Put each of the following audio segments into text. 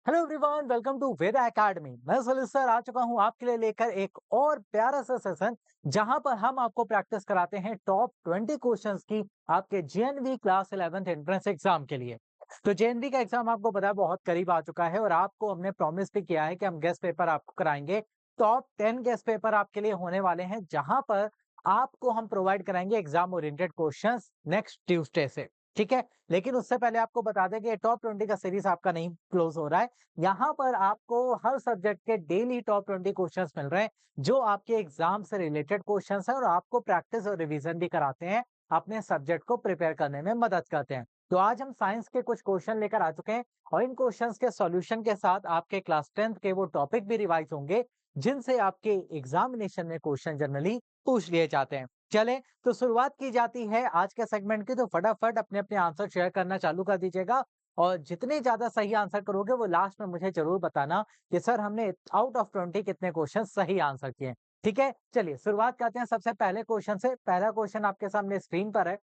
Hello everyone, welcome to Veda academy. मैं Salil sir आ चुका हूं आपके लिए लेकर एक और प्यारा सा सेशन जहां पर हम आपको प्रैक्टिस कराते हैं टॉप 20 क्वेश्चंस की आपके JNV class 11th entrance exam के लिए। तो जेएनवी का एग्जाम आपको पता है बहुत करीब आ चुका है और आपको हमने प्रॉमिस भी किया है कि हम गेस्ट पेपर आपको कराएंगे। टॉप 10 गेस्ट पेपर आपके लिए होने वाले हैं जहां पर आपको हम प्रोवाइड कराएंगे exam oriented question next Tuesday से। ठीक है, लेकिन उससे पहले आपको बता दें कि टॉप 20 का सीरीज आपका नहीं क्लोज हो रहा है। यहाँ पर आपको हर सब्जेक्ट के डेली टॉप 20 क्वेश्चंस मिल रहे हैं जो आपके एग्जाम से रिलेटेड क्वेश्चंस हैं और आपको प्रैक्टिस और रिवीजन भी कराते हैं, अपने सब्जेक्ट को प्रिपेयर करने में मदद करते हैं। तो आज हम साइंस के कुछ क्वेश्चन लेकर आ चुके हैं और इन क्वेश्चंस के सॉल्यूशन के साथ आपके क्लास 10th के वो टॉपिक भी रिवाइज होंगे जिनसे आपके एग्जामिनेशन में क्वेश्चन जनरली पूछ लिए जाते हैं। चले तो शुरुआत की जाती है आज के सेगमेंट की। तो फटाफट अपने अपने आंसर शेयर करना चालू कर दीजिएगा और जितने ज्यादा सही आंसर करोगे वो लास्ट में मुझे जरूर बताना कि सर हमने आउट ऑफ 20 कितने क्वेश्चन सही आंसर किए। ठीक है, चलिए शुरुआत करते हैं सबसे पहले क्वेश्चन से। पहला क्वेश्चन आपके सामने स्क्रीन पर है।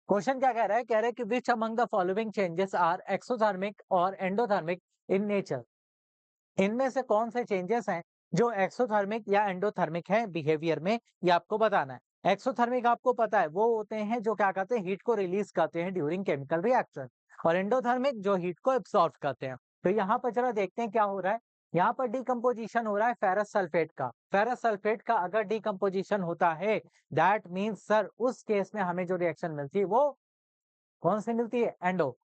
क्वेश्चन क्या कह रहा है कि which among the following changes are exothermic और एंडोथर्मिक इन नेचर। इनमें से कौन से चेंजेस हैं जो एक्सोथर्मिक या एंडोथर्मिक है बिहेवियर में, ये आपको बताना है। एक्सोथर्मिक आपको पता है वो होते हैं जो क्या करते हैं, हीट को रिलीज करते हैं ड्यूरिंग केमिकल रिएक्शन, और एंडोथर्मिक जो हीट को एब्सॉर्ब करते हैं। तो यहाँ पर जरा देखते हैं क्या हो रहा है। यहाँ पर डिकम्पोजिशन हो रहा है फेरस सल्फेट का। फेरस सल्फेट का अगर डिकम्पोजिशन होता है दैट मीन्स सर उस केस में हमें जो रिएक्शन मिलती है वो कौन सी मिलती है, एंडो।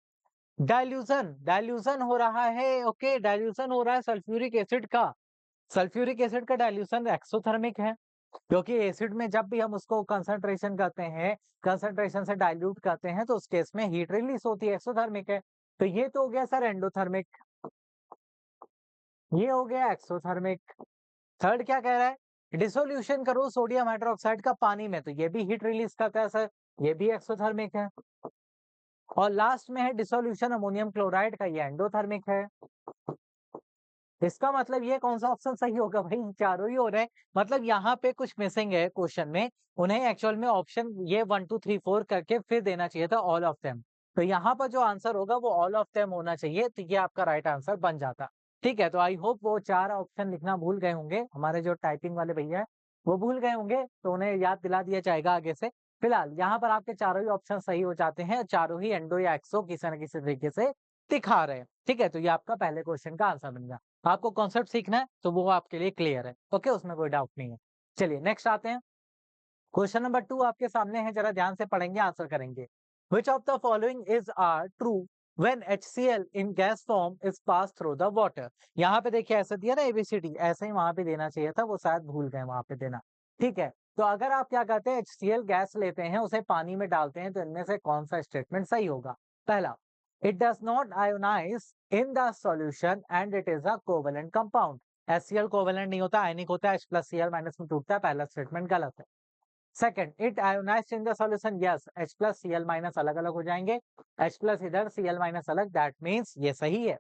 डाइल्यूशन डाइल्यूशन हो रहा है, ओके, डाइल्यूशन हो रहा है सल्फ्यूरिक एसिड का। सल्फ्यूरिक एसिड का डाइल्यूशन एक्सोथर्मिक है क्योंकि एसिड में जब भी हम उसको कंसंट्रेशन करते हैं, कंसंट्रेशन से डाइल्यूट करते हैं तो उस केस में हीट रिलीज होती है, एक्सोथर्मिक है। तो ये तो हो गया सर एंडोथर्मिक, ये हो गया एक्सोथर्मिक। थर्ड क्या कह रहा है, डिसोल्यूशन करो सोडियम हाइड्रोक्साइड का पानी में, तो ये भी हीट रिलीज करता है सर, ये भी एक्सोथर्मिक है। और लास्ट में है डिसोल्यूशन अमोनियम क्लोराइड का, ये एंडोथर्मिक है। इसका मतलब ये कौन सा ऑप्शन सही होगा भाई, चारों ही हो रहे हैं। मतलब यहाँ पे कुछ मिसिंग है क्वेश्चन में, उन्हें एक्चुअल में ऑप्शन ये 1 2 3 4 करके फिर देना चाहिए था ऑल ऑफ देम। तो यहाँ पर जो आंसर होगा वो ऑल ऑफ देम होना चाहिए, तो ये आपका राइट आंसर बन जाता। ठीक है, तो आई होप वो चार ऑप्शन लिखना भूल गए होंगे, हमारे जो टाइपिंग वाले भैया हैं वो भूल गए होंगे, तो उन्हें याद दिला दिया जाएगा आगे से। फिलहाल यहाँ पर आपके चारों ही ऑप्शन सही हो जाते हैं, चारों ही एंडो या एक्सो किसी न किसी तरीके से दिखा रहे हैं। ठीक है, तो ये आपका पहले क्वेश्चन का आंसर बन गया। आपको कॉन्सेप्ट सीखना है तो वो आपके लिए क्लियर है, ओके, उसमें कोई डाउट नहीं है। चलिए नेक्स्ट आते हैं। क्वेश्चन नंबर 2 आपके सामने है, जरा ध्यान से पढ़ेंगे, आंसर करेंगे। Which of the following is are true when HCl in gas form is pass through the water. यहाँ पे देखिए ऐसे दिया ना ABCD, ऐसे ही वहां पे देना चाहिए था, वो शायद भूल गए वहां पे देना। ठीक है, तो अगर आप क्या कहते हैं HCl गैस लेते हैं उसे पानी में डालते हैं तो इनमें से कौन सा स्टेटमेंट सही होगा। पहला, it does not ionise in the solution and it is a covalent compound. HCl covalent नहीं होता, आयनिक होता है, H+Cl माइनस में टूटता है, पहला स्टेटमेंट गलत है। Second, it ionised in the solution, yes, H+Cl minus अलग अलग हो जाएंगे, H+ इधर Cl माइनस अलग, दैट मीन्स ये सही है।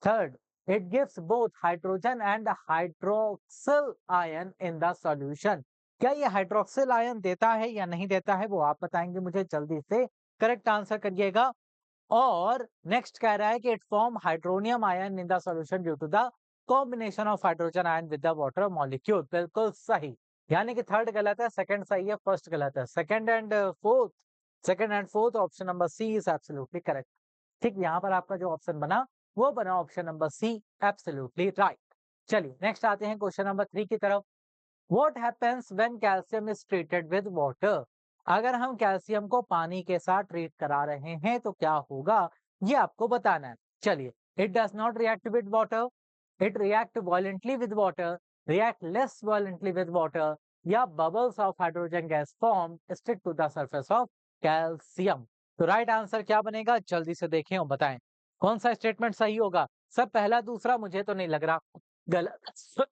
Third, it gives both hydrogen and hydroxyl ion in the solution. क्या ये हाइड्रोक्सिल आयन देता है या नहीं देता है वो आप बताएंगे मुझे, जल्दी से करेक्ट आंसर करिएगा। और नेक्स्ट कह रहा है कि it form hydronium ion in the solution due to the combination of hydrogen ion with the water molecule. बिल्कुल सही, यानी कि थर्ड गलत है, सेकंड सही है, फर्स्ट गलत है। Second and fourth option number C is absolutely correct. ठीक, यहाँ पर आपका जो ऑप्शन बना वो बना option number C, absolutely right. चलिए नेक्स्ट आते हैं क्वेश्चन नंबर 3 की तरफ। What happens when calcium is treated with water? अगर हम कैल्शियम को पानी के साथ ट्रीट करा रहे हैं तो क्या होगा, ये आपको बताना है। चलिए, it does not react with water, it react violently with water, react less violently with water, या bubbles of hydrogen gas form stick to the surface of calcium. तो राइट आंसर क्या बनेगा, जल्दी से देखें और बताएं कौन सा स्टेटमेंट सही होगा। सब पहला दूसरा मुझे तो नहीं लग रहा, गलत।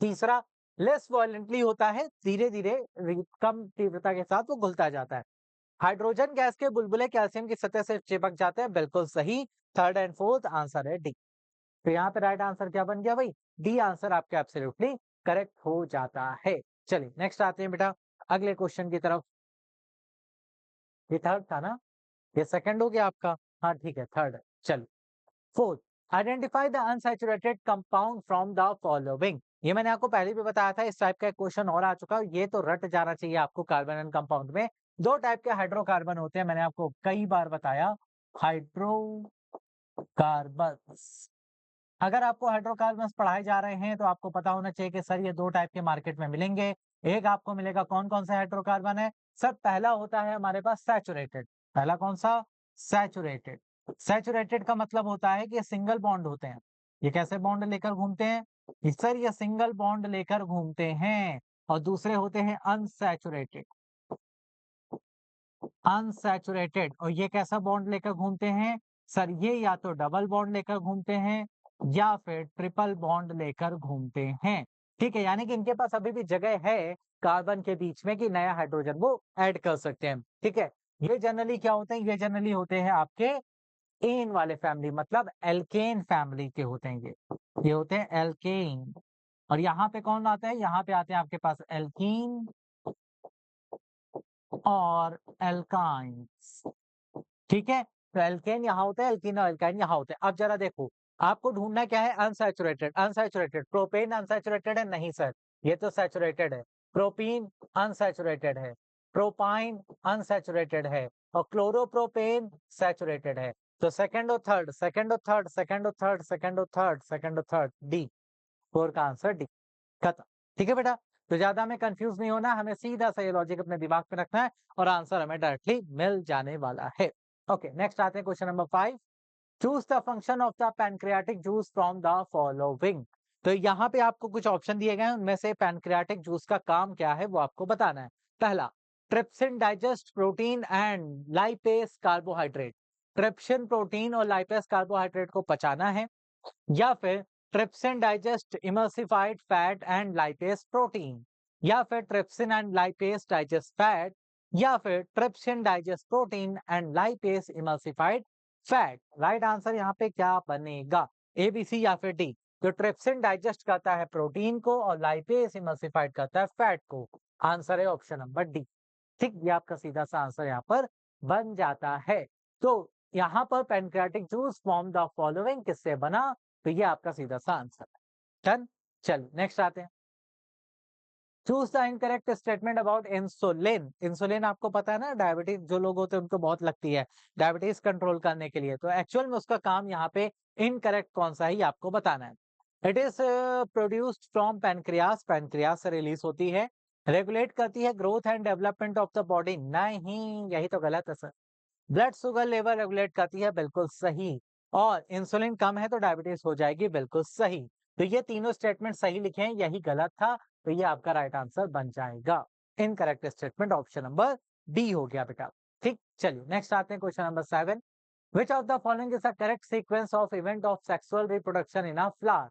तीसरा, लेस वॉयलेंटली होता है, धीरे धीरे कम तीव्रता के साथ वो घुलता जाता है। हाइड्रोजन गैस के बुलबुले कैल्शियम की सतह से चिपक जाते हैं, बिल्कुल सही। थर्ड एंड फोर्थ आंसर है डी। तो यहाँ पे राइट आंसर क्या बन गया भाई, डी आंसर आपका एब्सोल्युटली करेक्ट हो जाता है। चलिए नेक्स्ट आते हैं बेटा अगले क्वेश्चन की तरफ। ये थर्ड था ना, ये सेकंड हो गया आपका, हाँ ठीक है थर्ड है। चलिए fourth, identify the unsaturated compound from the following. ये मैंने आपको पहले भी बताया था, इस टाइप का एक क्वेश्चन और आ चुका है, ये तो रट जाना चाहिए आपको। कार्बन एंड कंपाउंड में दो टाइप के हाइड्रोकार्बन होते हैं, मैंने आपको कई बार बताया। हाइड्रोकार्बन्स, अगर आपको हाइड्रोकार्बन्स पढ़ाए जा रहे हैं तो आपको पता होना चाहिए कि सर ये दो टाइप के मार्केट में मिलेंगे। एक आपको मिलेगा, कौन कौन सा हाइड्रोकार्बन है सर? पहला होता है हमारे पास सैचुरेटेड। पहला कौन सा? सैचुरेटेड। सैचुरेटेड का मतलब होता है कि ये सिंगल बॉन्ड होते हैं। ये कैसे बॉन्ड लेकर घूमते हैं? सर ये सिंगल बॉन्ड लेकर घूमते हैं। और दूसरे होते हैं अनसैचुरेटेड। अनसैचुरेटेड, और ये कैसा बॉन्ड लेकर घूमते हैं सर? ये या तो डबल बॉन्ड लेकर घूमते हैं या फिर ट्रिपल बॉन्ड लेकर घूमते हैं। ठीक है, यानी कि इनके पास अभी भी जगह है कार्बन के बीच में कि नया हाइड्रोजन वो ऐड कर सकते हैं। ठीक है, ये जनरली क्या होते हैं? ये जनरली होते हैं आपके एन वाले फैमिली, मतलब एल्केन फैमिली के होते हैं ये होते हैं एल्केन। और यहाँ पे कौन आता है? यहाँ पे आते हैं आपके पास एल्कीन और एल्काइंस। ठीक है, तो एल्केन यहाँ होता है, एल्कीन और एल्काइन यहाँ होते हैं। अब जरा देखो, आपको ढूंढना क्या है? अनसैचुरेटेड। अनसैचुरेटेड प्रोपेन अनसैचुरेटेड है? नहीं सर, ये तो सैचुरेटेड है। प्रोपीन अनसैचुरेटेड है, प्रोपाइन अनसैचुरेटेड है, और क्लोरोप्रोपेन सैचुरेटेड है। तो सेकंड और थर्ड, सेकंड और थर्ड, सेकंड और थर्ड, सेकंड और थर्ड, सेकंड और थर्ड, डी। फोर का आंसर डी। खत्म। ठीक है बेटा, तो ज्यादा हमें कंफ्यूज नहीं होना, हमें सीधा सा ये लॉजिक अपने दिमाग में रखना है और आंसर हमें डायरेक्टली मिल जाने वाला है। ओके, नेक्स्ट आते हैं question number 5। Choose the function of the pancreatic juice from the following. तो यहाँ पे आपको कुछ ऑप्शन दिए गए हैं, उनमें से पैनक्रियाटिक जूस का काम क्या है वो आपको बताना है। पहला, trypsin digest protein and lipase carbohydrate. Trypsin protein और लाइपेस कार्बोहाइड्रेट को पचाना है। या फिर trypsin digest emulsified fat and lipase protein. या फिर trypsin and lipase digest fat. या फिर trypsin digest protein and lipase emulsified fat. Right answer यहाँ पे क्या बनेगा? ए, बी, सी या फिर डी? तो ट्रिप्सिन डाइजेस्ट करता है प्रोटीन को और लाइपेस इमल्सिफाइड करता है फैट को। आंसर है ऑप्शन नंबर डी। ठीक, ये आपका सीधा सा आंसर यहाँ पर बन जाता है। तो यहाँ पर pancreatic juice form the following किससे बना? तो ये आपका सीधा सा आंसर है। डन। चलो नेक्स्ट आते हैं। Choose the incorrect statement about insulin. Insulin आपको पता है ना, डायबिटीज जो लोग होते हैं उनको बहुत लगती है, डायबिटीज कंट्रोल करने के लिए। तो एक्चुअल में उसका काम यहाँ पे इनकरेक्ट कौन सा है ये आपको बताना है। It is produced from pancreas, pancreas से रिलीज होती है। रेगुलेट करती है growth and development of the body, नहीं यही तो गलत है sir. Blood sugar level regulate करती है, बिल्कुल सही। और इंसुलिन कम है तो डायबिटीज हो जाएगी, बिल्कुल सही। तो ये तीनों स्टेटमेंट सही लिखे हैं, यही गलत था, तो ये आपका राइट आंसर बन जाएगा। Incorrect statement option number D हो गया बेटा। ठीक, चलिए नेक्स्ट आते हैं question number 7। Which of the following is the correct sequence of event of sexual reproduction in a flower.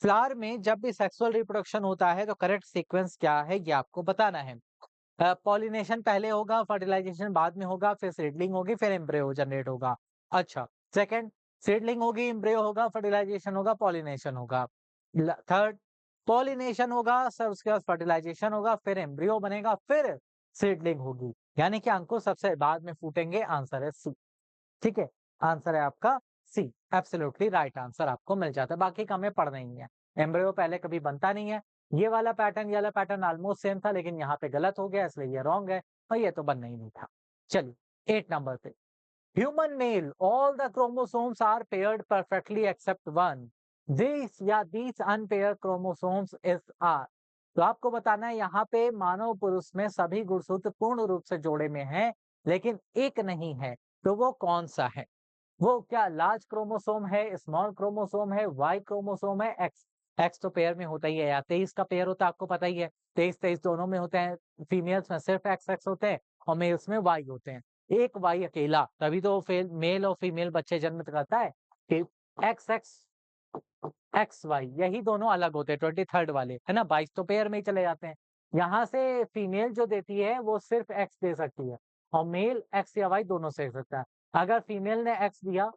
Flower में जब भी सेक्सुअल रिप्रोडक्शन होता है तो करेक्ट सीक्वेंस क्या है ये आपको बताना है। पॉलिनेशन पहले होगा, फर्टिलाइजेशन बाद में होगा, फिर सीडलिंग होगी, फिर एम्ब्रियो जनरेट होगा। अच्छा, सेकंड, सीडलिंग होगी, एम्ब्रियो होगा, फर्टिलाइजेशन होगा, पॉलिनेशन होगा। थर्ड, पॉलिनेशन होगा सर, उसके बाद फर्टिलाइजेशन होगा, फिर एम्ब्रियो बनेगा, फिर सीडलिंग होगी, यानी कि अंकुर सबसे बाद में फूटेंगे। आंसर है सी। ठीक है, आंसर है आपका सी। एब्सोल्युटली राइट आंसर आपको मिल जाता है, बाकी का हमें पढ़ना ही है। एम्ब्रियो पहले कभी बनता नहीं है। ये वाला पैटर्न, ये वाला पैटर्न ऑलमोस्ट सेम था, लेकिन यहाँ पे गलत हो गया, इसलिए ये रॉन्ग है, और ये तो बनना ही नहीं था। चलिए 8 नंबर पे, human male all the chromosomes are paired perfectly except one. This या these unpair chromosomes is are. तो आपको बताना है यहाँ पे मानव पुरुष में सभी गुणसूत्र पूर्ण रूप से जोड़े में हैं, लेकिन एक नहीं है, तो वो कौन सा है? वो क्या लार्ज क्रोमोसोम है, स्मॉल क्रोमोसोम है, वाई क्रोमोसोम है, एक्स? एक्स तो पेयर में होता ही है यार, 23 का पेयर होता है, आपको पता ही है। 23-23 दोनों में होते हैं, फीमेल्स में सिर्फ एक्स एक्स होते हैं और मेल्स में वाई होते हैं। एक वाई अकेला, तभी तो मेल और फीमेल बच्चे जन्म करता है कि एक्स एक्स एक्स वाई, यही दोनों अलग होते हैं 23rd वाले, है ना। 22 तो पेयर में ही चले जाते हैं। यहाँ से फीमेल जो देती है वो सिर्फ एक्स दे सकती है, और मेल एक्स या वाई दोनों से दे सकता है। अगर फीमेल ने एक्स दिया,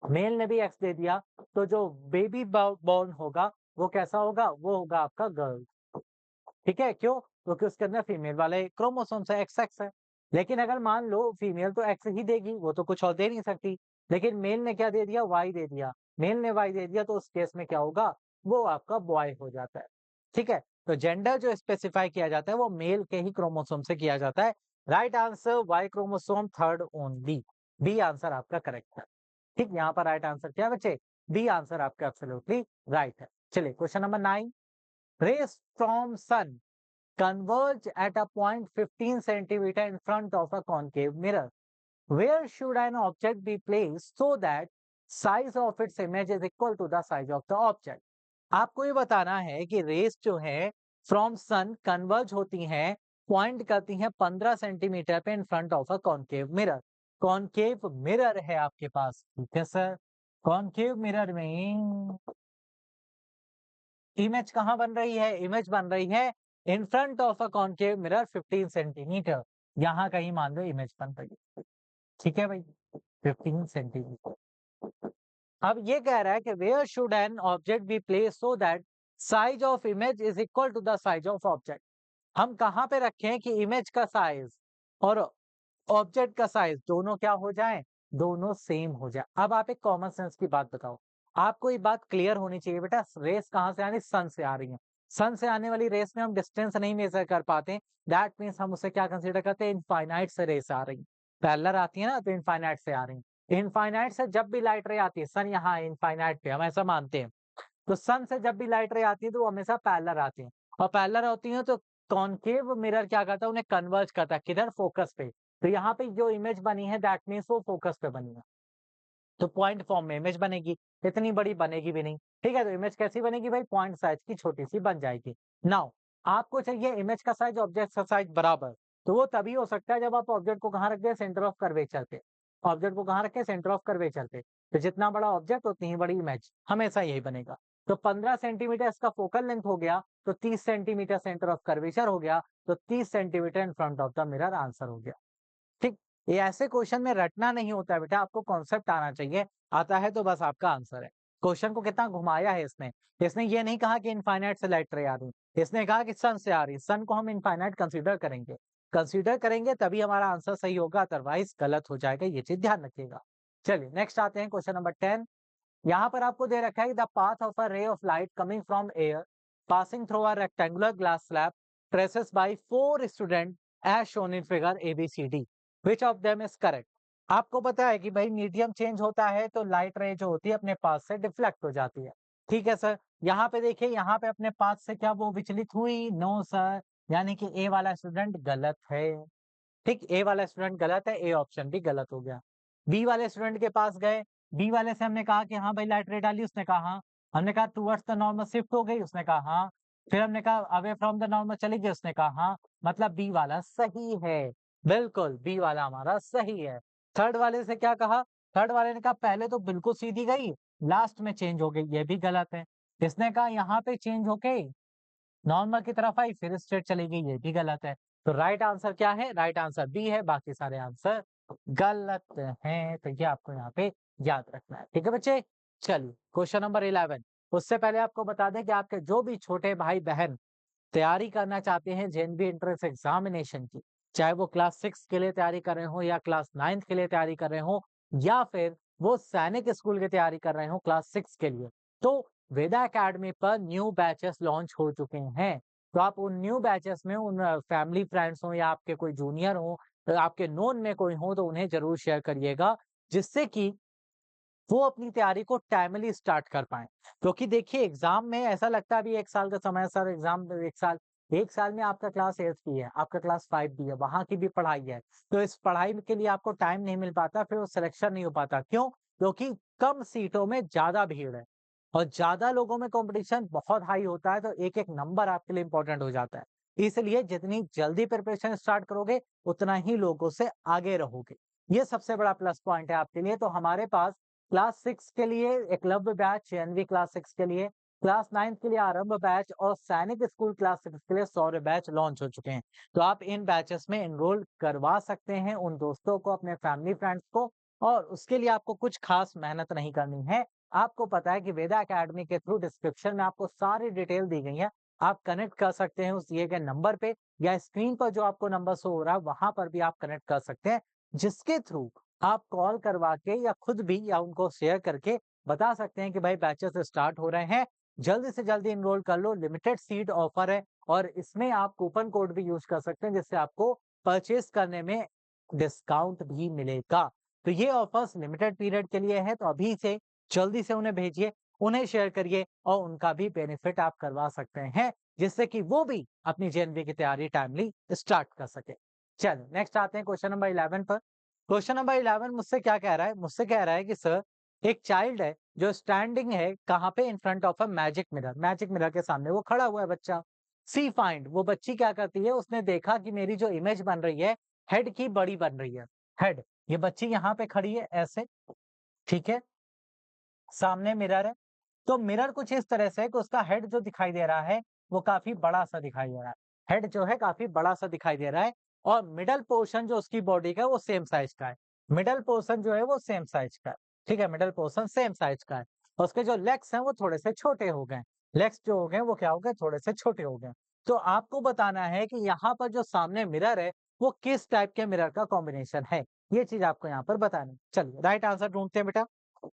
मेल ने भी एक्स दे दिया, तो जो बेबी बॉर्न होगा वो कैसा होगा? वो होगा आपका गर्ल। ठीक है, क्यों? क्योंकि उसके अंदर फीमेल वाले क्रोमोसोम है, एक्स एक्स है। लेकिन अगर मान लो फीमेल तो एक्स ही देगी, वो तो कुछ और दे नहीं सकती, लेकिन मेल ने क्या दे दिया? वाई दे दिया। मेल ने वाई दे दिया तो उस केस में क्या होगा, वो आपका बॉय हो जाता है। ठीक है, तो जेंडर जो स्पेसिफाई किया जाता है वो मेल के ही क्रोमोसोम से किया जाता है। Right answer Y chromosome third only, B answer आपका करेक्ट है। ठीक, यहाँ पर राइट आंसर क्या है बच्चे, बी आंसर आपका एब्सोल्युटली राइट है। चलिए question number 9, rays from sun converge at a point 15 centimeter in front of a concave mirror. Where should an object be placed so that size of its image is equal to the size of the object? आपको ये बताना है कि race जो है from sun converge होती हैं, point करती हैं 15 सेंटीमीटर पे in front of a concave mirror. Concave mirror है आपके पास, ठीक है सर। कॉन्केव मिरर में इमेज कहाँ बन रही है, इमेज बन रही है in front of a concave mirror 15 centimetre, यहाँ कहीं मान लो इमेज बन रही है। ठीक है भाई, 15 सेंटीमीटर। अब ये कह रहा है कि where should an object be place so that size of image is equal to the size of object. हम कहाँ पे रखें कि इमेज का साइज और ऑब्जेक्ट का साइज दोनों क्या हो जाएं, दोनों सेम हो जाए। अब आप एक कॉमन सेंस की बात बताओ, आपको ये बात क्लियर होनी चाहिए बेटा, रेस कहाँ से आ रही, सन से आ रही है। सन से आने वाली रेस में हम डिस्टेंस नहीं मेजर कर पाते, दैट मीन्स हम उसे क्या कंसीडर करते हैं, इनफाइनाइट से रेस आ रही, पैरेलल आती है ना, तो इनफाइनाइट से आ रही। इनफाइनाइट से जब भी लाइट रे आती है, सन यहाँ इनफाइनाइट पे हम ऐसा मानते हैं, तो सन से जब भी लाइट रे आती है तो वो हमेशा पैरेलल आती है, और पैरेलल होती है तो कॉन्केव मिरर क्या करता है, उन्हें कन्वर्ज करता है किधर, फोकस पे। तो यहाँ पे जो इमेज बनी है दैट मीन्स वो फोकस पे बनी है, तो पॉइंट फॉर्म में इमेज बनेगी, इतनी बड़ी बनेगी भी नहीं। ठीक है, तो इमेज कैसी बनेगी भाई, पॉइंट साइज की छोटी सी बन जाएगी। नाउ आपको चाहिए इमेज का साइज ऑब्जेक्ट का साइज बराबर, तो वो तभी हो सकता है जब आप ऑब्जेक्ट को कहाँ रख दे, सेंटर ऑफ कर्वेचर पे। ऑब्जेक्ट को कहाँ रखे, सेंटर ऑफ कर्वेचर पे, तो जितना बड़ा ऑब्जेक्ट उतनी ही बड़ी इमेज, हमेशा यही बनेगा। तो 15 सेंटीमीटर इसका फोकल लेंथ हो गया, तो 30 सेंटीमीटर सेंटर ऑफ कर्वेचर हो गया, तो 30 centimetre in front of the mirror answer हो गया। ठीक, ये ऐसे क्वेश्चन में रटना नहीं होता है बेटा, आपको कॉन्सेप्ट आना चाहिए, आता है तो बस आपका आंसर है। क्वेश्चन को कितना घुमाया है इसने, इसने ये नहीं कहा कि इनफाइनाइट से लाइट रे आ रही, इसने कहा कि सन से आ रही, सन को हम इनफाइनाइट कंसीडर करेंगे, कंसीडर करेंगे तभी हमारा आंसर सही होगा, अदरवाइज गलत हो जाएगा, ये चीज ध्यान रखिएगा। चलिए नेक्स्ट आते हैं क्वेश्चन नंबर 10। यहाँ पर आपको दे रखा है the path of a ray of light coming from air passing through a rectangular glass slab traces by 4 student as shown in figure ABCD, which of them is correct. आपको पता है कि भाई मीडियम चेंज होता है तो light रे जो होती है अपने पास से डिफ्लेक्ट हो जाती है। ठीक है सर, यहाँ पे देखिए, यहाँ पे अपने पास से क्या वो विचलित हुई, नो सर, यानी कि ए वाला स्टूडेंट गलत है। ठीक, ए वाला स्टूडेंट गलत है, ए ऑप्शन भी गलत हो गया। बी वाले स्टूडेंट के पास गए, बी वाले से हमने कहा कि हाँ भाई लाइट रे डाली, उसने कहा हाँ। हमने कहा टुवर्ड्स द नॉर्मल शिफ्ट हो गई, उसने कहा हाँ। फिर हमने कहा अवे फ्रॉम द नॉर्मल चली गई, उसने कहा हाँ। मतलब बी वाला सही है, बिल्कुल बी वाला हमारा सही है। थर्ड वाले से क्या कहा, थर्ड वाले ने कहा पहले तो बिल्कुल सीधी गई, लास्ट में चेंज हो गई, ये भी गलत है। इसने कहा यहाँ पे चेंज होके नॉर्मल की तरफ आई फिर स्ट्रेट चली गई, ये भी गलत है। तो राइट आंसर क्या है, राइट आंसर बी है, बाकी सारे आंसर गलत हैं, तो ये आपको यहाँ पे याद रखना है। ठीक है बच्चे, चलिए क्वेश्चन नंबर 11। उससे पहले आपको बता दें कि आपके जो भी छोटे भाई बहन तैयारी करना चाहते हैं जेएनवी एंट्रेंस एग्जामिनेशन की, चाहे वो क्लास 6 के लिए तैयारी कर रहे हो या क्लास 9 के लिए तैयारी कर रहे हो, या फिर वो सैनिक स्कूल की तैयारी कर रहे हो क्लास 6 के लिए, तो वेदा एकेडमी पर न्यू बैचेस लॉन्च हो चुके हैं। तो आप उन न्यू बैचेस में उन फैमिली फ्रेंड्स हो या आपके कोई जूनियर हो, आपके नोन में कोई हो, तो उन्हें जरूर शेयर करिएगा, जिससे कि वो अपनी तैयारी को टाइमली स्टार्ट कर पाएं। क्योंकि देखिए एग्जाम में ऐसा लगता है अभी 1 साल का समय है सर, एग्जाम 1 साल में आपका क्लास 8 भी है, आपका क्लास 5 भी है, वहां की भी पढ़ाई है, तो इस पढ़ाई के लिए आपको टाइम नहीं मिल पाता, फिर वो सिलेक्शन नहीं हो पाता। क्यों? क्योंकि कम सीटों में ज्यादा भीड़ है, और ज्यादा लोगों में कंपटीशन बहुत हाई होता है, तो एक एक नंबर आपके लिए इंपॉर्टेंट हो जाता है। इसलिए जितनी जल्दी प्रिपरेशन स्टार्ट करोगे उतना ही लोगों से आगे रहोगे, ये सबसे बड़ा प्लस पॉइंट है आपके लिए। तो हमारे पास क्लास 6 के लिए एकलव्य बैच, एनवी क्लास 6 के लिए, क्लास 9 के लिए आरंभ बैच, और सैनिक स्कूल क्लास 6 के लिए शौर्य बैच लॉन्च हो चुके हैं। तो आप इन बैचेस में एनरोल करवा सकते हैं उन दोस्तों को, अपने फैमिली फ्रेंड्स को, और उसके लिए आपको कुछ खास मेहनत नहीं करनी है। आपको पता है कि वेदा एकेडमी के थ्रू डिस्क्रिप्शन में आपको सारी डिटेल दी गई है, आप कनेक्ट कर सकते हैं उस दिए गए नंबर पे, या स्क्रीन पर जो आपको नंबर शो हो रहा है वहां पर भी आप कनेक्ट कर सकते हैं, जिसके थ्रू आप कॉल करवा के या खुद भी या उनको शेयर करके बता सकते हैं कि भाई बैचेस स्टार्ट हो रहे हैं, जल्दी से जल्दी एनरोल कर लो, लिमिटेड सीट ऑफर है और इसमें आप कूपन कोड भी यूज कर सकते हैं जिससे आपको परचेज करने में डिस्काउंट भी मिलेगा। तो ये ऑफर्स लिमिटेड पीरियड के लिए है, तो अभी से जल्दी से उन्हें भेजिए, उन्हें शेयर करिए और उनका भी बेनिफिट आप करवा सकते हैं, जिससे कि वो भी अपनी जेएनवी की तैयारी टाइमली स्टार्ट कर सके। चलो नेक्स्ट आते हैं क्वेश्चन नंबर 11 पर। क्वेश्चन नंबर 11 मुझसे क्या कह रहा है? मुझसे कह रहा है कि सर, एक चाइल्ड है जो स्टैंडिंग है कहाँ पे? In front of a magic mirror. Magic mirror के सामने वो खड़ा हुआ है बच्चा। सी फाइंड, वो बच्ची क्या करती है? उसने देखा कि मेरी जो इमेज बन रही है हेड की बड़ी बन रही है। हेड, ये बच्ची यहाँ पे खड़ी है ऐसे, ठीक है, सामने मिरर है। तो मिरर कुछ इस तरह से है कि उसका हेड जो दिखाई दे रहा है वो काफी बड़ा सा दिखाई दे रहा है। हेड जो है काफी बड़ा सा दिखाई दे रहा है और मिडल पोर्शन जो उसकी बॉडी का है वो सेम साइज का है। मिडल पोर्शन जो है वो सेम साइज का है। ठीक है, मिडल पोर्शन सेम साइज का है। और उसके जो लेग्स हैं वो थोड़े से छोटे हो गए। लेग्स जो हो गए वो क्या हो गए? थोड़े से छोटे हो गए। तो आपको बताना है कि यहाँ पर जो सामने मिरर है वो किस टाइप के मिरर का कॉम्बिनेशन है। ये चीज आपको यहाँ पर बतानी है। चलिए राइट आंसर ढूंढते हैं बेटा।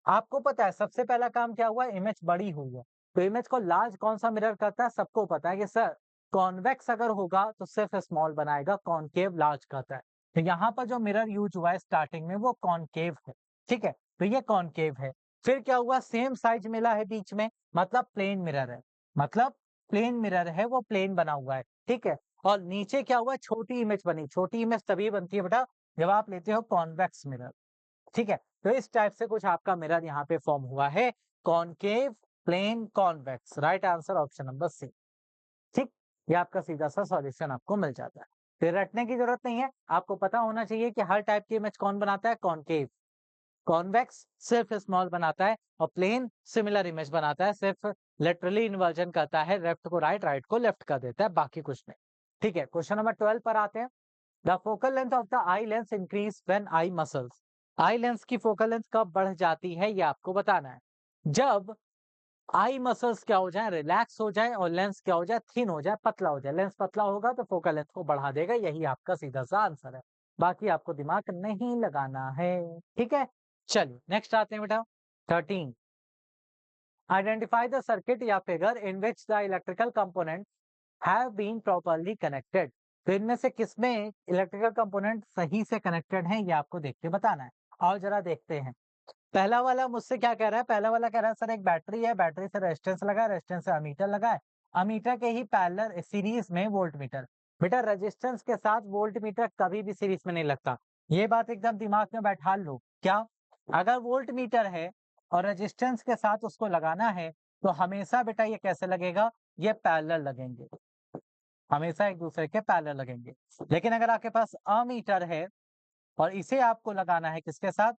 आपको पता है सबसे पहला काम क्या हुआ? इमेज बड़ी हुई है। तो इमेज को लार्ज कौन सा मिरर करता है? सबको पता है कि सर कॉन्वेक्स अगर होगा तो सिर्फ स्मॉल बनाएगा, कॉनकेव लार्ज करता है। तो यहाँ पर जो मिरर यूज हुआ है स्टार्टिंग में वो कॉनकेव है। ठीक है, तो ये कॉनकेव है। फिर क्या हुआ? सेम साइज मिला है बीच में, मतलब प्लेन मिरर है। मतलब प्लेन मिरर है, वो प्लेन बना हुआ है। ठीक है, और नीचे क्या हुआ? छोटी इमेज बनी। छोटी इमेज तभी बनती है बेटा जब आप लेते हो कॉन्वेक्स मिरर। ठीक है, तो इस टाइप से कुछ आपका मिरर यहाँ पे फॉर्म हुआ है। Concave, plane, convex. Right answer option number C. ठीक, ये आपका सीधा सा सॉल्यूशन आपको मिल जाता है। फिर रटने की जरूरत नहीं है, आपको पता होना चाहिए कि हर टाइप की इमेज कौन बनाता है? कॉनकेव। कॉन्वेक्स सिर्फ स्मॉल बनाता है और प्लेन सिमिलर इमेज बनाता है, सिर्फ लिटरली इन्वर्जन करता है, लेफ्ट को राइट, राइट को लेफ्ट कर देता है, बाकी कुछ नहीं। ठीक है, क्वेश्चन नंबर 12 पर आते हैं। The focal length of the eye lens increase when eye muscles. Eye lens की फोकल लेंथ कब बढ़ जाती है ये आपको बताना है। जब आई मसल्स क्या हो जाए? रिलैक्स हो जाए और लेंस क्या हो जाए? थिन हो जाए, पतला हो जाए। लेंस पतला होगा तो फोकल लेंथ को बढ़ा देगा, यही आपका सीधा सा आंसर है। बाकी आपको दिमाग नहीं लगाना है। ठीक है, चलिए नेक्स्ट आते हैं बेटा 13। आइडेंटिफाई द सर्किट या figure in which the electrical component have been properly connected. तो इनमें से किसमें इलेक्ट्रिकल कंपोनेंट सही से कनेक्टेड हैं ये आपको देख के बताना है। आओ जरा देखते हैं। पहला वाला मुझसे क्या कह रहा है? पहला वाला कह रहा है सर एक बैटरी है, बैटरी से रेजिस्टेंस लगा है, रेजिस्टेंस से अमीटर लगा है, अमीटर के ही पैरेलल सीरीज में वोल्ट मीटर। बेटा रेजिस्टेंस के साथ वोल्ट मीटर कभी भी सीरीज में नहीं लगता। ये बात एकदम दिमाग में बैठा लो। क्या? अगर वोल्ट मीटर है और रेजिस्टेंस के साथ उसको लगाना है तो हमेशा बेटा ये कैसे लगेगा? ये पैरेलल लगेंगे, हमेशा एक दूसरे के पैरेलल लगेंगे। लेकिन अगर आपके पास अमीटर है और इसे आपको लगाना है किसके साथ?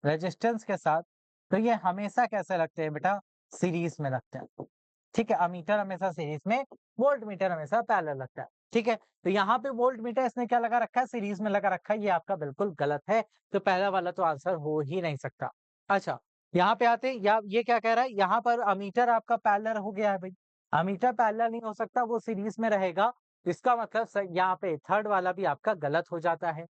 रेजिस्टेंस के साथ, तो ये हमेशा कैसे लगते हैं बेटा? सीरीज में लगते हैं। ठीक है, अमीटर हमेशा सीरीज में, वोल्ट मीटर हमेशा पैरेलल लगता है। ठीक है, तो यहाँ पे वोल्ट मीटर इसने क्या लगा रखा है? सीरीज में लगा रखा है। ये आपका बिल्कुल गलत है, तो पहला वाला तो आंसर हो ही नहीं सकता। अच्छा, यहाँ पे आते हैं, या ये क्या कह रहा है? यहाँ पर अमीटर आपका पैरेलल हो गया है भाई। अमीटर पैरेलल नहीं हो सकता, वो सीरीज में रहेगा। इसका मतलब यहाँ पे थर्ड वाला भी आपका गलत हो जाता है।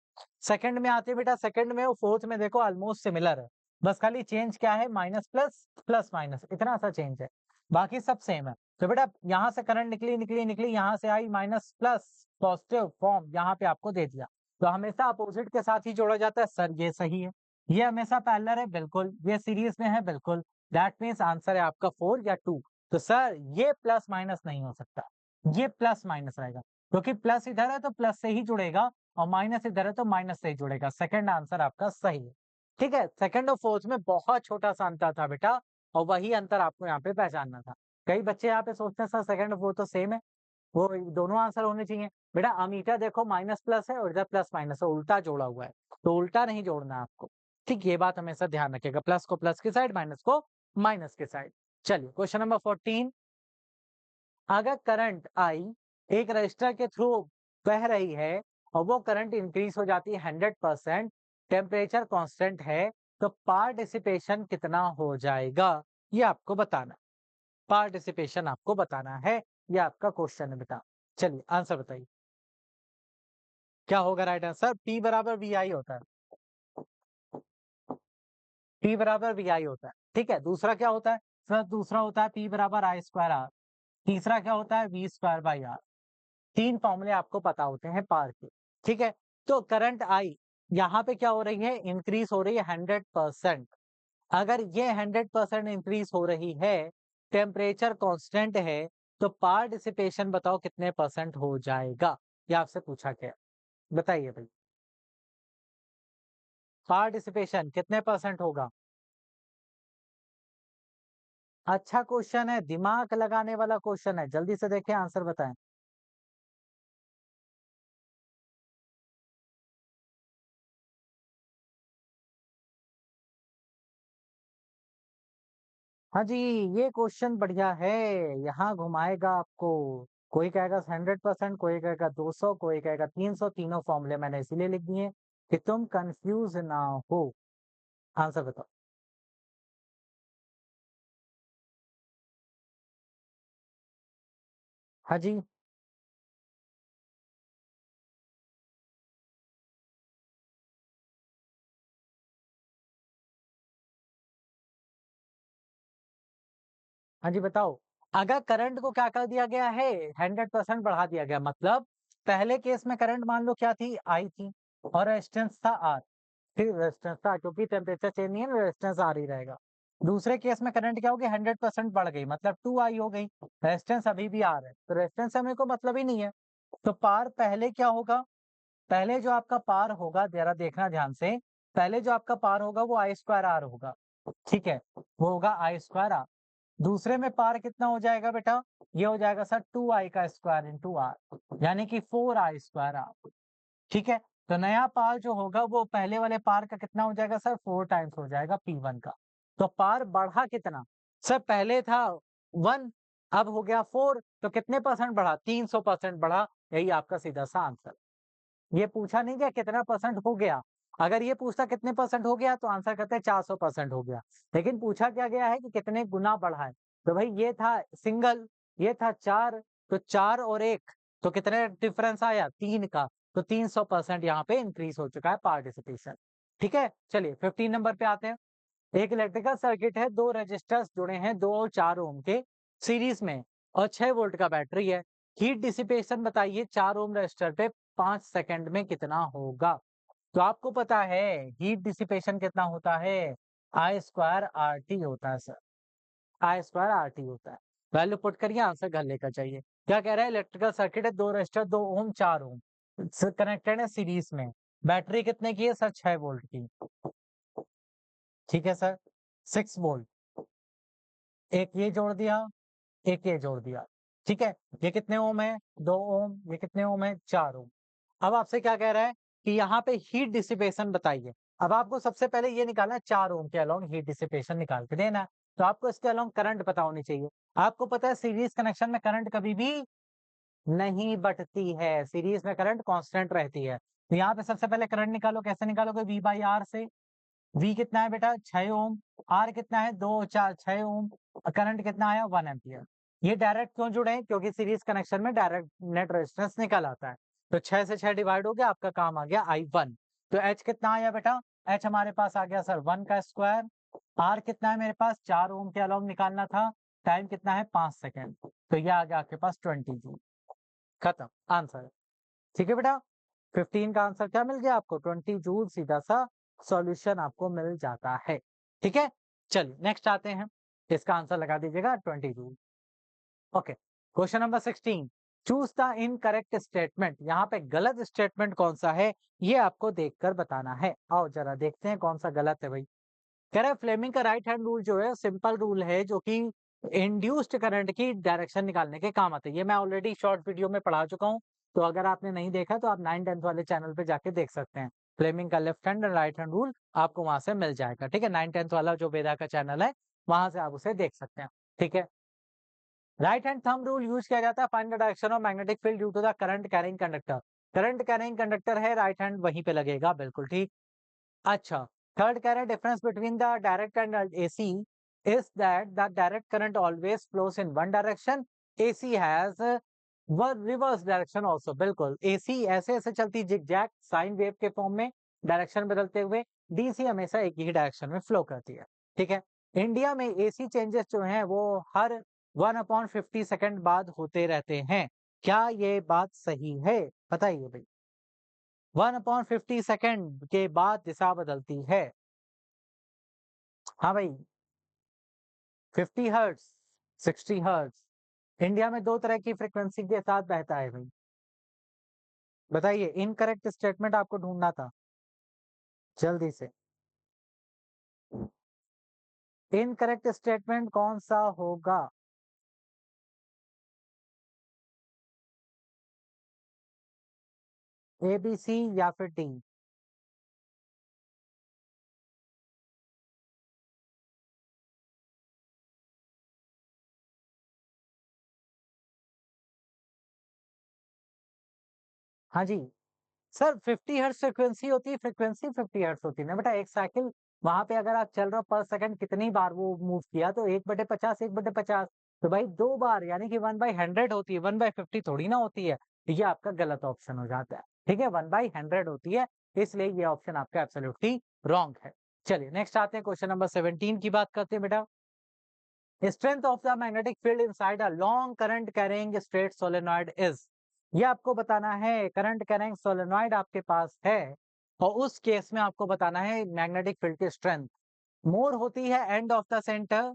सेकंड में आते हैं बेटा, सेकंड में और फोर्थ में देखो ऑलमोस्ट सिमिलर है। बस खाली चेंज क्या है? माइनस प्लस, प्लस माइनस, इतना सा चेंज है, बाकी सब सेम है। तो बेटा यहाँ से करंट निकली निकली निकली, यहाँ से आई माइनस प्लस, पॉजिटिव फॉर्म यहाँ पे आपको दे दिया। तो हमेशा अपोजिट के साथ ही जोड़ा जाता है। सर ये सही है। ये हमेशा पैरेलल है, बिल्कुल। ये सीरीज में है, बिल्कुल। दैट मीन्स आंसर है आपका 4 या 2। तो सर ये प्लस माइनस नहीं हो सकता, ये प्लस माइनस रहेगा, क्योंकि प्लस इधर है तो प्लस से ही जुड़ेगा और माइनस इधर है तो माइनस से ही जुड़ेगा। सेकंड आंसर आपका सही है। ठीक है, सेकंड और फोर्थ में बहुत छोटा सा अंतर था बेटा, और वही अंतर आपको यहाँ पे पहचानना था। कई बच्चे यहाँ पे सोचते हैं सर सेकंड और फोर्थ तो सेम है, वो दोनों आंसर होने चाहिए। बेटा अमीटर देखो माइनस प्लस है और इधर प्लस माइनस है, उल्टा जोड़ा हुआ है, तो उल्टा नहीं जोड़ना है आपको। ठीक, ये बात हमेशा ध्यान रखिएगा, प्लस को प्लस की साइड, माइनस को माइनस की साइड। चलिए क्वेश्चन नंबर 14। अगर करंट आई एक रजिस्टर के थ्रू बह रही है और वो करंट इंक्रीज हो जाती है 100%, टेम्परेचर कांस्टेंट है, तो पार्टिसिपेशन कितना हो जाएगा? ये आपको बताना, पार्टिसिपेशन आपको बताना है। ये आपका क्वेश्चन है बेटा। चलिए आंसर बताइए, क्या होगा राइट आंसर? P बराबर VI होता है। P बराबर VI होता है, ठीक है। दूसरा क्या होता है सर? दूसरा होता है P बराबर I स्क्वायर R। तीसरा क्या होता है? V square by R। 3 फॉर्मूले आपको पता होते हैं पावर के, ठीक है। तो करंट I यहाँ पे क्या हो रही है? इंक्रीज हो रही है 100%। अगर ये 100% इंक्रीज हो रही है, टेम्परेचर कांस्टेंट है, तो पावर डिसिपेशन बताओ कितने परसेंट हो जाएगा? ये आपसे पूछा गया, बताइए भाई। पावर डिसिपेशन कितने परसेंट होगा? अच्छा क्वेश्चन है, दिमाग लगाने वाला क्वेश्चन है, जल्दी से देखिए आंसर बताएं। हाँ जी, ये क्वेश्चन बढ़िया है, यहाँ घुमाएगा आपको। कोई कहेगा 100%, कोई कहेगा 200, कोई कहेगा 300। तीनों फॉर्मूले मैंने इसीलिए लिख दिए कि तुम कंफ्यूज ना हो। आंसर बताओ। हाँ जी, हाँ जी बताओ। अगर करंट को क्या कर दिया गया है? 100% बढ़ा दिया गया, मतलब पहले केस में करंट मान लो क्या थी? आई थी, और रेजिस्टेंस था आर। फिर रेजिस्टेंस था, क्योंकि टेम्परेचर चेंज नहीं है, रेजिस्टेंस आर ही रहेगा। दूसरे केस में करंट क्या होगी? 100% बढ़ गई, मतलब 2 आई हो गई। रेजिस्टेंस अभी भी आर है, तो रेजिस्टेंस से मेरे को मतलब ही नहीं है। तो पार पहले क्या होगा? पहले जो आपका पार होगा, जरा देखना ध्यान से, पहले जो आपका पार होगा वो आई स्क्वायर आर होगा, ठीक है। वो होगा आई स्क्वायर आर। दूसरे में पार कितना हो जाएगा बेटा? ये हो जाएगा सर 2 आई का स्क्वायर इंटू आर, यानी कि 4 आई स्क्वायर आर, ठीक है। तो नया पार जो होगा वो पहले वाले पार का कितना हो जाएगा सर? 4 टाइम्स हो जाएगा P1 का। तो पार बढ़ा कितना? सर पहले था 1, अब हो गया 4, तो कितने परसेंट बढ़ा? 300% बढ़ा। यही आपका सीधा सा आंसर। ये पूछा नहीं गया कितना परसेंट हो गया। अगर ये पूछता कितने परसेंट हो गया, तो आंसर कहते हैं 400% हो गया। लेकिन पूछा क्या गया है कि कितने गुना बढ़ा है। तो भाई ये था सिंगल, ये था 4, तो 4 और 1, तो कितने डिफरेंस आया? 3 का। तो 300% यहाँ पे इंक्रीज हो चुका है पार्टिसिपेशन, ठीक है। चलिए 15 नंबर पे आते हैं। एक इलेक्ट्रिकल सर्किट है, दो रेजिस्टर्स जुड़े हैं 2 और 4 ओम के सीरीज में, और 6 वोल्ट का बैटरी है। हीट डिसिपेशन बताइए 4 ओम रेजिस्टर पे 5 सेकंड में कितना होगा? तो आपको पता है हीट डिसिपेशन कितना होता है? आई स्क्वायर आर टी होता है सर, आई स्क्वायर आर टी होता है। वैल्यू पुट करिए, आंसर घर लेकर चाहिए। क्या कह रहा है? इलेक्ट्रिकल सर्किट है, दो रेजिस्टर 2 ओम 4 ओम कनेक्टेड है सीरीज में। बैटरी कितने की है सर? 6 वोल्ट की, ठीक है सर। 6 वोल्ट, एक ये जोड़ दिया, एक ये जोड़ दिया, ठीक है। ये कितने ओम है? 2 ओम। ये कितने ओम है? 4 ओम। अब आपसे क्या कह रहा है कि यहाँ पे हीट डिसिपेशन बताइए। अब आपको सबसे पहले ये निकालना है 4 ओम के अलोंग हीट डिसिपेशन निकाल के देना है। तो आपको इसके अलोंग करंट पता होनी चाहिए। आपको पता है सीरीज कनेक्शन में करंट कभी भी नहीं बढ़ती है, सीरीज में करंट कांस्टेंट रहती है। तो यहाँ पे सबसे पहले करंट निकालो, कैसे निकालोगे? V बाई आर से। V कितना है बेटा? 6 ओम। R कितना है? 2 4 6 ओम। करंट कितना आया? 1 एम्पियर। ये डायरेक्ट क्यों जुड़े हैं? क्योंकि सीरीज कनेक्शन में डायरेक्ट नेट रेजिस्टेंस निकल आता है। तो 6 से 6 डिवाइड हो गया, आपका काम आ गया I1। तो H कितना आया बेटा? H हमारे पास आ गया सर 1 का स्क्वायर। R कितना है मेरे पास? 4 ओम के अलोंग निकालना था। टाइम कितना है? 5 सेकेंड। तो ये आ गया आपके पास 20 जूल। खत्म, आंसर। ठीक है बेटा। 15 का आंसर क्या मिल गया आपको? 20 जूल, सीधा सा सॉल्यूशन आपको मिल जाता है। ठीक है, चलिए नेक्स्ट आते हैं। इसका आंसर लगा दीजिएगा 20 joule. Okay, question number 16, choose the incorrect statement. यहाँ पे गलत स्टेटमेंट कौन सा है, ये आपको देखकर बताना है। आओ जरा देखते हैं कौन सा गलत है भाई। कह रहा है फ्लेमिंग का राइट हैंड रूल जो है सिंपल रूल है, जो कि इंड्यूस्ड करंट की डायरेक्शन निकालने के काम आते हैं। ये मैं ऑलरेडी शॉर्ट वीडियो में पढ़ा चुका हूँ, तो अगर आपने नहीं देखा तो आप 9-10 वाले चैनल पे जाके देख सकते हैं। फ्लेमिंग का left hand and right hand rule आपको वहां से मिल जाएगा, ठीक है। 9-10 वाला जो वेदा का चैनल है, वहां से आप उसे देख सकते हैं, ठीक है। Right hand thumb rule use किया जाता है find the direction of magnetic field due to the current carrying conductor. Current carrying conductor है, राइट हैंड वहीं पे लगेगा, बिल्कुल ठीक। अच्छा, third current difference between the direct and AC is that the direct current always flows in one direction. AC has one reverse direction also. बिल्कुल AC ऐसे ऐसे चलती जिगजैग साइन वेव के फॉर्म में डायरेक्शन बदलते हुए, डीसी हमेशा एक ही डायरेक्शन में फ्लो करती है। ठीक है, इंडिया में एसी चेंजेस जो हैं वो हर 1/50 सेकंड बाद होते रहते हैं। क्या ये बात सही है? बताइए भाई। 1/50 सेकंड के बाद दिशा बदलती है। हाँ भाई, 50 हर्ट्ज, 60 हर्ट्ज। इंडिया में दो तरह की फ्रिक्वेंसी के साथ बहता है भाई। बताइए, इनकरेक्ट स्टेटमेंट आपको ढूंढना था जल्दी से। इनकरेक्ट स्टेटमेंट कौन सा होगा? ए बी सी या फिर डी? हाँ जी सर, 50 हर्ट्ज फ्रीक्वेंसी होती है, फ्रीक्वेंसी 50 हर्ट्ज होती है ना बेटा। एक साइकिल वहां पे अगर आप चल रहे हो पर सेकंड कितनी बार वो मूव किया, तो 1/50, 1/50, तो भाई 2 बार यानी कि 1/100 होती है, 1/50 थोड़ी ना होती है। ये आपका गलत ऑप्शन हो जाता है। ठीक है, 1/100 होती है, इसलिए ये ऑप्शन आपका एब्सोल्युटली रॉन्ग है। चलिए नेक्स्ट आते हैं, क्वेश्चन नंबर 17 की बात करते हैं बेटा। Strength of the magnetic field inside a long current carrying straight solenoid is. ये आपको बताना है, करंट कैरिंग सोलेनॉइड आपके पास है और उस केस में आपको बताना है मैग्नेटिक फील्ड की स्ट्रेंथ मोर होती है end of the centre,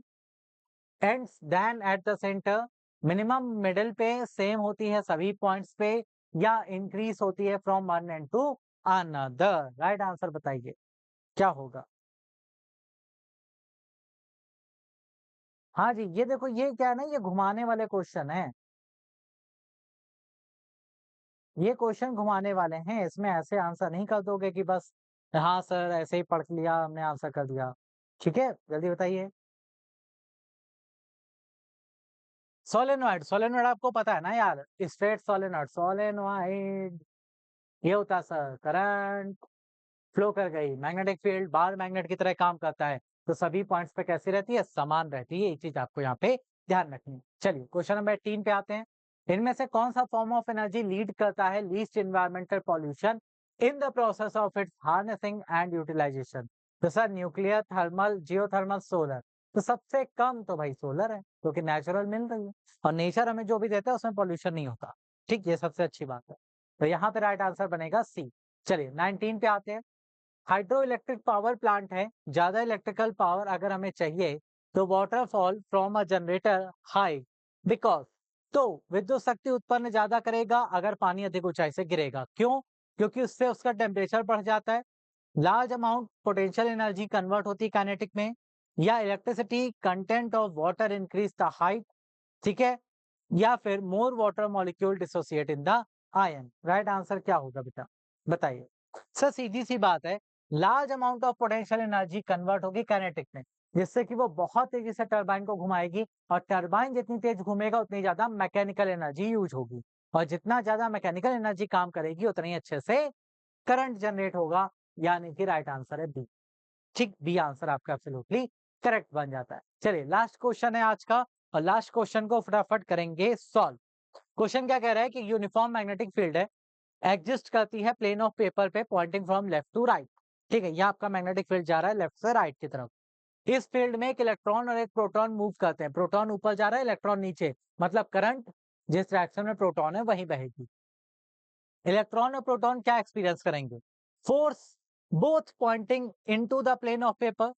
ends than at the centre, minimum middle पे सेम होती है सभी पॉइंट्स पे, या इंक्रीज होती है from one end to another. Right answer बताइए क्या होगा? हाँ जी, ये देखो, ये क्या है ना, ये घुमाने वाले क्वेश्चन है। ये क्वेश्चन घुमाने वाले हैं, इसमें ऐसे आंसर नहीं कर दोगे कि बस हाँ सर ऐसे ही पढ़ लिया हमने आंसर कर दिया। ठीक है, जल्दी बताइए। सोलेनॉइड, सोलेनॉइड आपको पता है ना यार, स्ट्रेट सोलेनॉइड, सोलेनॉइड ये होता है सर, करंट फ्लो कर गई, मैग्नेटिक फील्ड बार मैग्नेट की तरह काम करता है, तो सभी पॉइंट्स पे कैसी रहती है? समान रहती है। ये चीज आपको यहाँ पे ध्यान रखनी है। चलिए क्वेश्चन नंबर 18 पे आते हैं। इनमें से कौन सा फॉर्म ऑफ एनर्जी लीड करता है least environmental pollution in the process of its harnessing and utilization? तो sir nuclear, thermal, geothermal, solar. तो सबसे कम तो भाई सोलर है, क्योंकि नेचुरल मिल रही है और नेचर हमें जो भी देता है उसमें पॉल्यूशन नहीं होता। ठीक, ये सबसे अच्छी बात है। तो यहाँ पे राइट आंसर बनेगा सी। चलिए 19 पे आते हैं। हाइड्रो इलेक्ट्रिक पावर प्लांट है, ज्यादा इलेक्ट्रिकल पावर अगर हमें चाहिए तो waterfall from a generator high because, तो विद्युत शक्ति उत्पन्न ज्यादा करेगा अगर पानी अधिक ऊंचाई से गिरेगा। क्यों? क्योंकि उससे उसका टेम्परेचर बढ़ जाता है, large amount potential energy convert होती है काइनेटिक में, या electricity content of water increase the height. ठीक है, या फिर more water molecule dissociate in the ion. Right answer क्या होगा बेटा? बताइए। सर सीधी सी बात है, large amount of potential energy convert होगी काइनेटिक में, जिससे कि वो बहुत तेजी से टरबाइन को घुमाएगी और टरबाइन जितनी तेज घूमेगा उतनी ज्यादा मैकेनिकल एनर्जी यूज होगी, और जितना ज्यादा मैकेनिकल एनर्जी काम करेगी उतनी ही अच्छे से करंट जनरेट होगा। यानी कि राइट आंसर है बी। ठीक, बी आंसर आपका एब्सोल्युटली करेक्ट बन जाता है। चलिए लास्ट क्वेश्चन है आज का, और लास्ट क्वेश्चन को फटाफट करेंगे सॉल्व। क्वेश्चन क्या कह रहा है कि यूनिफॉर्म मैग्नेटिक फील्ड है, एग्जिस्ट करती है प्लेन ऑफ पेपर पे pointing from left to right. ठीक है, ये आपका मैग्नेटिक फील्ड जा रहा है लेफ्ट से राइट की तरफ। इस फील्ड में एक इलेक्ट्रॉन और एक प्रोटॉन मूव करते हैं, प्रोटॉन ऊपर जा रहा है, इलेक्ट्रॉन नीचे, मतलब करंट जिस डायरेक्शन में प्रोटॉन है वहीं बहेगी। इलेक्ट्रॉन और प्रोटॉन क्या एक्सपीरियंस करेंगे? Force both pointing into the plane of paper,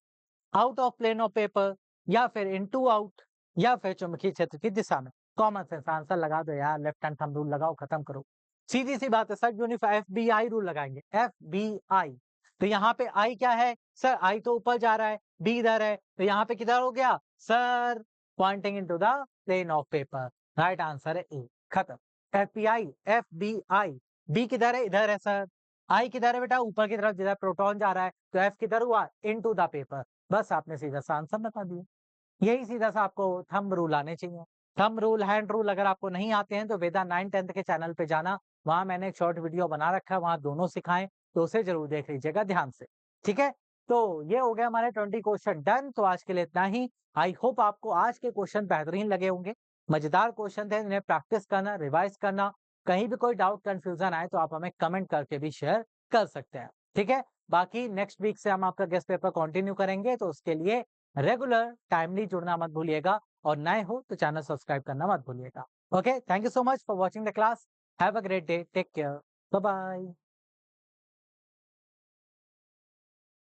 out of plane of paper, या फिर इनटू आउट, या फिर चुंबकीय क्षेत्र की दिशा में। कॉमन सेंस आंसर लगा दो यार, लेफ्ट हैंड थंब रूल लगाओ, खत्म करो। सीधी सी बात है सर, यूनिफाई FBI रूल लगाएंगे, FBI। तो यहाँ पे आई क्या है सर? आई तो ऊपर जा रहा है, बी इधर है, तो यहाँ पे किधर हो गया sir? Pointing into the plane of paper. Right answer है ए, खत्म। FBI, बी किधर है? इधर है सर। आई किधर है बेटा? ऊपर की तरफ जिधर प्रोटॉन जा रहा है, तो एफ किधर हुआ? Into the paper. बस आपने सीधा सा आंसर बता दिया। यही सीधा सा आपको थंब रूल आने चाहिए। थंब रूल, हैंड रूल अगर आपको नहीं आते हैं तो वेदा 9-10 के चैनल पे जाना, वहां मैंने एक शॉर्ट वीडियो बना रखा है, वहां दोनों सिखाएं, तो उसे जरूर देख लीजिएगा ध्यान से। ठीक है, तो ये हो गया हमारे 20 क्वेश्चन डन। तो आज के लिए इतना ही। आई होप आपको आज के क्वेश्चन बेहतरीन लगे होंगे, मजेदार क्वेश्चन थे, इन्हें प्रैक्टिस करना, रिवाइज करना। कहीं भी कोई डाउट कंफ्यूजन आए तो आप हमें कमेंट करके भी शेयर कर सकते हैं। ठीक है, बाकी नेक्स्ट वीक से हम आपका गेस्ट पेपर कंटिन्यू करेंगे, तो उसके लिए रेगुलर टाइमली जुड़ना मत भूलिएगा और नए हो तो चैनल सब्सक्राइब करना मत भूलिएगा। Okay, thank you so much for watching the class. Have a great day, take care, bye bye.